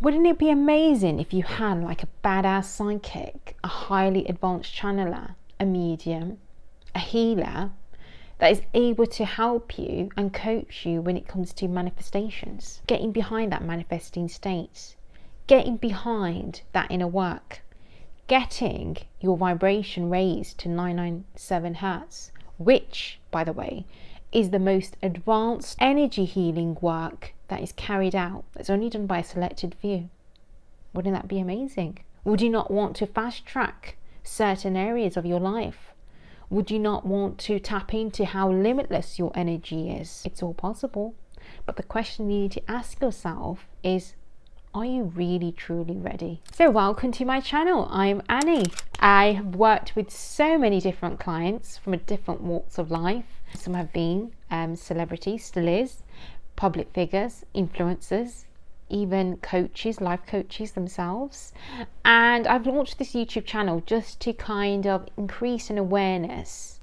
Wouldn't it be amazing if you had like a badass psychic, a highly advanced channeler, a medium, a healer that is able to help you and coach you when it comes to manifestations, getting behind that manifesting state, getting behind that inner work, getting your vibration raised to 997 hertz, which, by the way, is the most advanced energy healing work that is carried out. It's only done by a selected few. Wouldn't that be amazing? Would you not want to fast track certain areas of your life? Would you not want to tap into how limitless your energy is? It's all possible. But the question you need to ask yourself is, are you really truly ready? So welcome to my channel. I'm Annie. I have worked with so many different clients from different walks of life. Some have been celebrities, still is, public figures, influencers, even coaches, life coaches themselves. And I've launched this YouTube channel just to kind of increase an awareness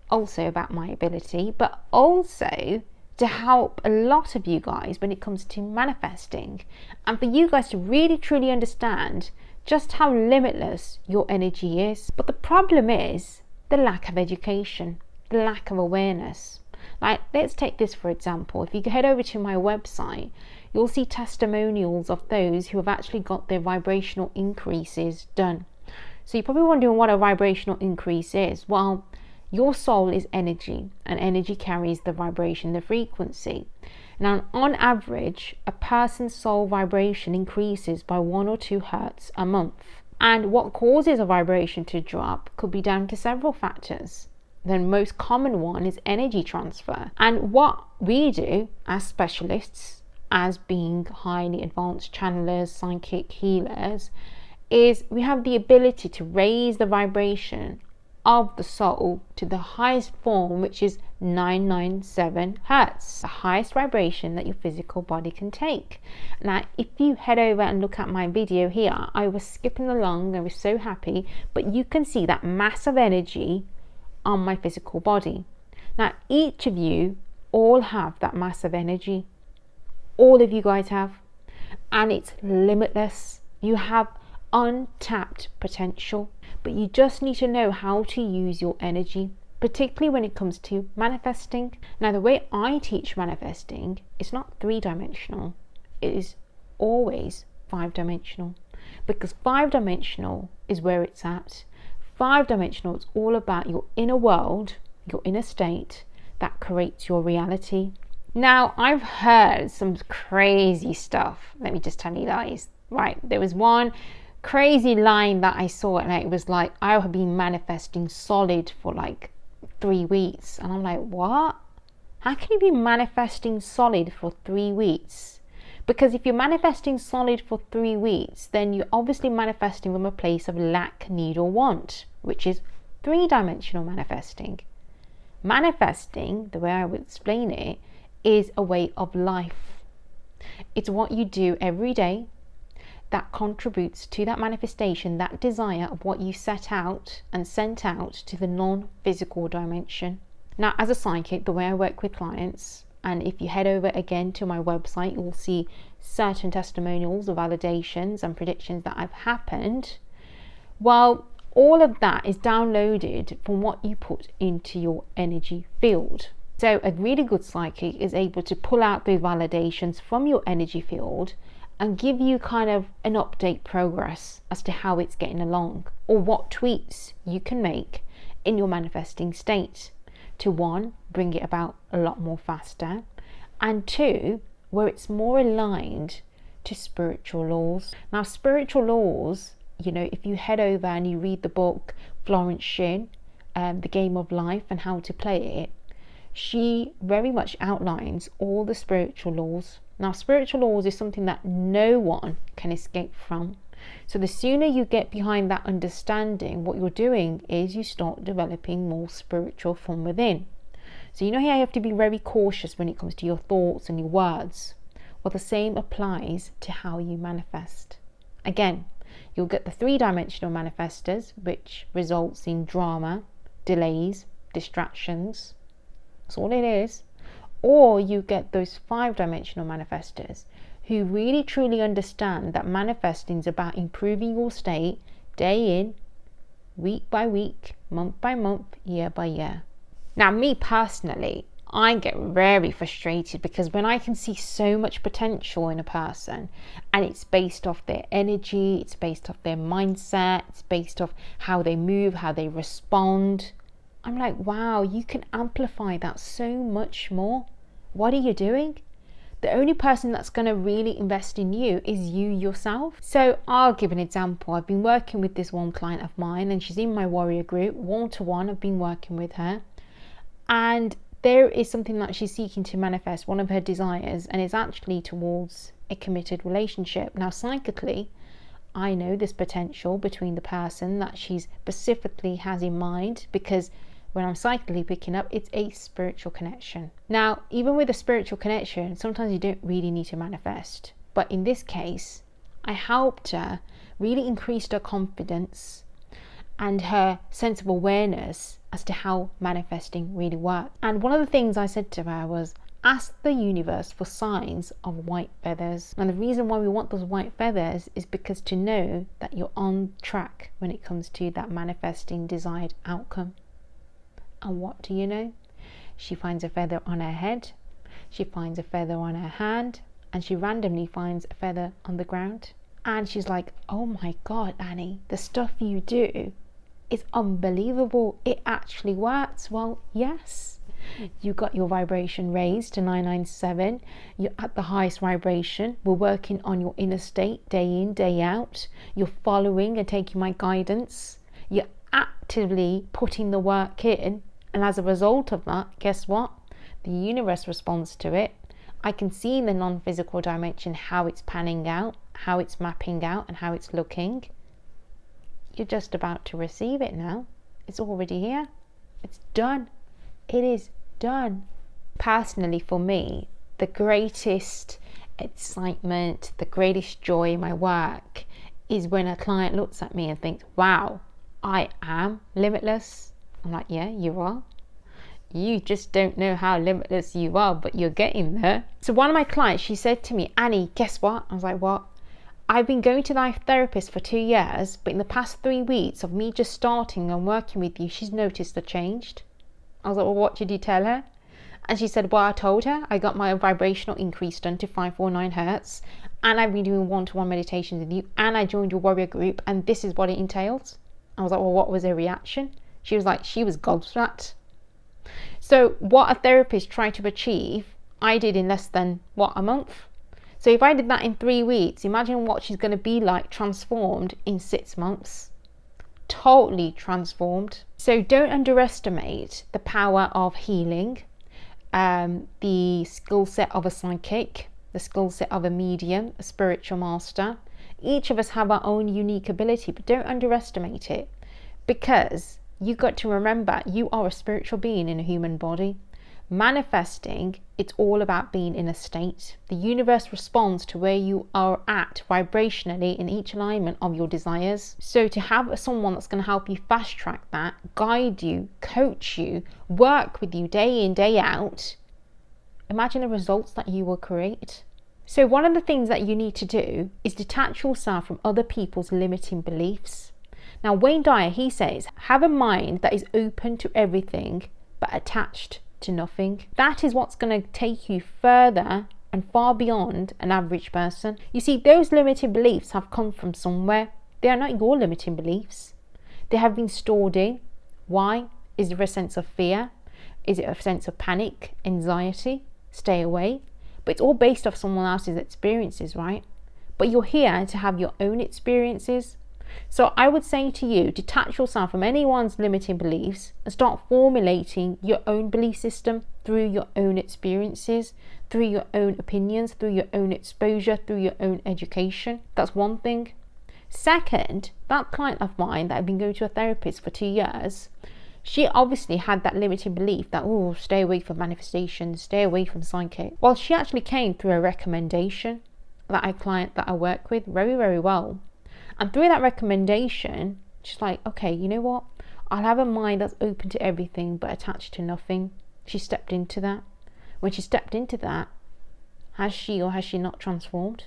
also about my ability, but also to help a lot of you guys when it comes to manifesting, and for you guys to really truly understand just how limitless your energy is. But the problem is the lack of education, the lack of awareness. Like, let's take this for example. If you head over to my website, you'll see testimonials of those who have actually got their vibrational increases done. So you're probably wondering what a vibrational increase is. Well, your soul is energy, and energy carries the vibration, the frequency. Now, on average, a person's soul vibration increases by 1 or 2 hertz a month. And what causes a vibration to drop could be down to several factors. The most common one is energy transfer. And what we do as specialists, as being highly advanced channelers, psychic healers, is we have the ability to raise the vibration of the soul to the highest form, which is 997 hertz, the highest vibration that your physical body can take. Now, if you head over and look at my video here, I was skipping along, I was so happy, but you can see that massive energy on my physical body. Now, each of you all have that massive energy. All of you guys have, and it's limitless. You have untapped potential, but you just need to know how to use your energy, particularly when it comes to manifesting. Now, the way I teach manifesting is not 3-dimensional, it is always 5-dimensional, because 5-dimensional is where it's at. 5-dimensional is all about your inner world, your inner state that creates your reality. Now, I've heard some crazy stuff. Let me just tell you guys. Right, there was one crazy line that I saw, and it was like, I have been manifesting solid for like 3 weeks. And I'm like, what? How can you be manifesting solid for 3 weeks? Because if you're manifesting solid for 3 weeks, then you're obviously manifesting from a place of lack, need, or want, which is 3-dimensional manifesting. Manifesting, the way I would explain it, is a way of life. It's what you do every day that contributes to that manifestation, that desire of what you set out and sent out to the non-physical dimension. Now, as a psychic, the way I work with clients, and if you head over again to my website, you'll see certain testimonials of validations and predictions that have happened. Well, all of that is downloaded from what you put into your energy field. So a really good psychic is able to pull out those validations from your energy field and give you kind of an update progress as to how it's getting along, or what tweaks you can make in your manifesting state to, 1, bring it about a lot more faster, and 2, where it's more aligned to spiritual laws. Now, spiritual laws, you know, if you head over and you read the book Florence Shinn, The Game of Life and How to Play It, she very much outlines all the spiritual laws. Now, spiritual laws is something that no one can escape from. So the sooner you get behind that understanding, what you're doing is you start developing more spiritual from within. So you know how you have to be very cautious when it comes to your thoughts and your words. Well, the same applies to how you manifest. Again, you'll get the 3-dimensional manifestors, which results in drama, delays, distractions. That's all it is. Or you get those 5-dimensional manifestors who really truly understand that manifesting is about improving your state day in, week by week, month by month, year by year. Now, me personally, I get very frustrated because when I can see so much potential in a person and it's based off their energy, it's based off their mindset, it's based off how they move, how they respond, I'm like, wow, you can amplify that so much more. What are you doing? The only person that's going to really invest in you is you yourself. So I'll give an example. I've been working with this one client of mine and she's in my warrior group, one-to-one. I've been working with her, and there is something that she's seeking to manifest, one of her desires, and it's actually towards a committed relationship. Now, psychically, I know this potential between the person that she specifically has in mind, because when I'm psychically picking up, it's a spiritual connection. Now, even with a spiritual connection, sometimes you don't really need to manifest. But in this case, I helped her really increase her confidence and her sense of awareness as to how manifesting really works. And one of the things I said to her was, ask the universe for signs of white feathers. And the reason why we want those white feathers is because to know that you're on track when it comes to that manifesting desired outcome. And what do you know? She finds a feather on her head, she finds a feather on her hand, and she randomly finds a feather on the ground. And she's like, oh my God, Annie, the stuff you do is unbelievable. It actually works. Well, yes. You got your vibration raised to 997. You're at the highest vibration. We're working on your inner state day in, day out. You're following and taking my guidance. You're actively putting the work in. And as a result of that, guess what? The universe responds to it. I can see in the non-physical dimension how it's panning out, how it's mapping out, and how it's looking. You're just about to receive it now. It's already here. It's done. It is done. Personally, for me, the greatest excitement, the greatest joy in my work is when a client looks at me and thinks, wow, I am limitless. I'm like, yeah, you are. You just don't know how limitless you are, but you're getting there. So one of my clients, she said to me, Annie, guess what? I was like, what? I've been going to the therapist for 2 years, but in the past 3 weeks of me just starting and working with you, she's noticed a change. I was like, well, what did you tell her? And she said, well, I told her I got my vibrational increase done to 549 hertz, and I've been doing one-to-one meditations with you, and I joined your warrior group, and this is what it entails. I was like, well, what was her reaction? She was like, she was gobsmacked. So what a therapist tried to achieve, I did in less than, a month? So if I did that in 3 weeks, imagine what she's going to be like transformed in 6 months. Totally transformed. So don't underestimate the power of healing, the skill set of a psychic, the skill set of a medium, a spiritual master. Each of us have our own unique ability, but don't underestimate it, because you've got to remember you are a spiritual being in a human body. Manifesting, it's all about being in a state. The universe responds to where you are at vibrationally in each alignment of your desires. So to have someone that's going to help you fast track that, guide you, coach you, work with you day in, day out, imagine the results that you will create. So one of the things that you need to do is detach yourself from other people's limiting beliefs. Now, Wayne Dyer, he says, have a mind that is open to everything but attached to nothing. That is what's going to take you further and far beyond an average person. You see, those limiting beliefs have come from somewhere. They are not your limiting beliefs. They have been stored in. Why? Is there a sense of fear? Is it a sense of panic, anxiety? Stay away. But it's all based off someone else's experiences, right? But you're here to have your own experiences. So I would say to you, detach yourself from anyone's limiting beliefs and start formulating your own belief system through your own experiences, through your own opinions, through your own exposure, through your own education. That's one thing. Second, that client of mine that had been going to a therapist for 2 years, she obviously had that limiting belief that, oh, stay away from manifestation, stay away from psychic. Well, she actually came through a recommendation that a client that I work with very, very well. And through that recommendation, she's like, okay, you know what? I'll have a mind that's open to everything but attached to nothing. She stepped into that. When she stepped into that, Has she or has she not transformed?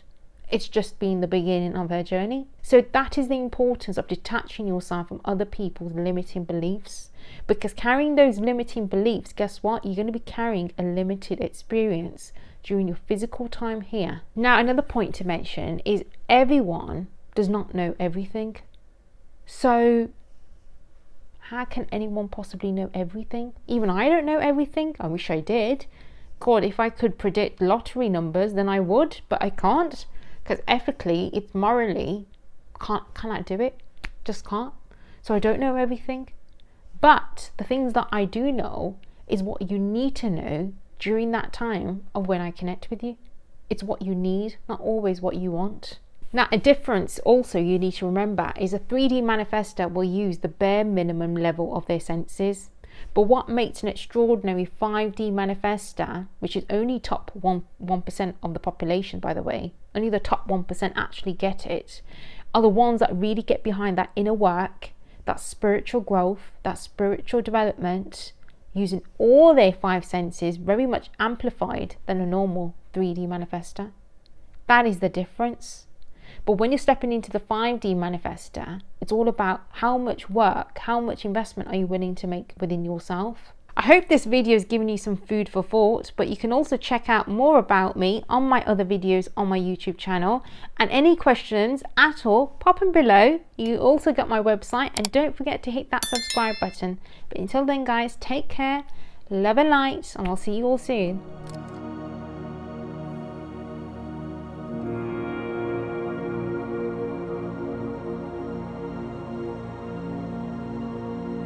It's just been the beginning of her journey. So that is the importance of detaching yourself from other people's limiting beliefs. Because carrying those limiting beliefs, guess what? You're going to be carrying a limited experience during your physical time here. Now, another point to mention is everyone does not know everything. So how can anyone possibly know everything? Even I don't know everything. I wish I did. God, if I could predict lottery numbers, then I would, but I can't. Because ethically, it's morally, can't do it. Just can't. So I don't know everything. But the things that I do know is what you need to know during that time of when I connect with you. It's what you need, not always what you want. Now, a difference also you need to remember is a 3D manifester will use the bare minimum level of their senses. But what makes an extraordinary 5D manifester, which is only top 1% of the population, by the way, only the top 1% actually get it, are the ones that really get behind that inner work, that spiritual growth, that spiritual development, using all their 5 senses very much amplified than a normal 3D manifester. That is the difference. But when you're stepping into the 5D manifester, it's all about how much work, how much investment are you willing to make within yourself. I hope this video has given you some food for thought, but you can also check out more about me on my other videos on my YouTube channel. And any questions at all, pop them below. You also got my website, and don't forget to hit that subscribe button. But until then, guys, take care, love and light, and I'll see you all soon.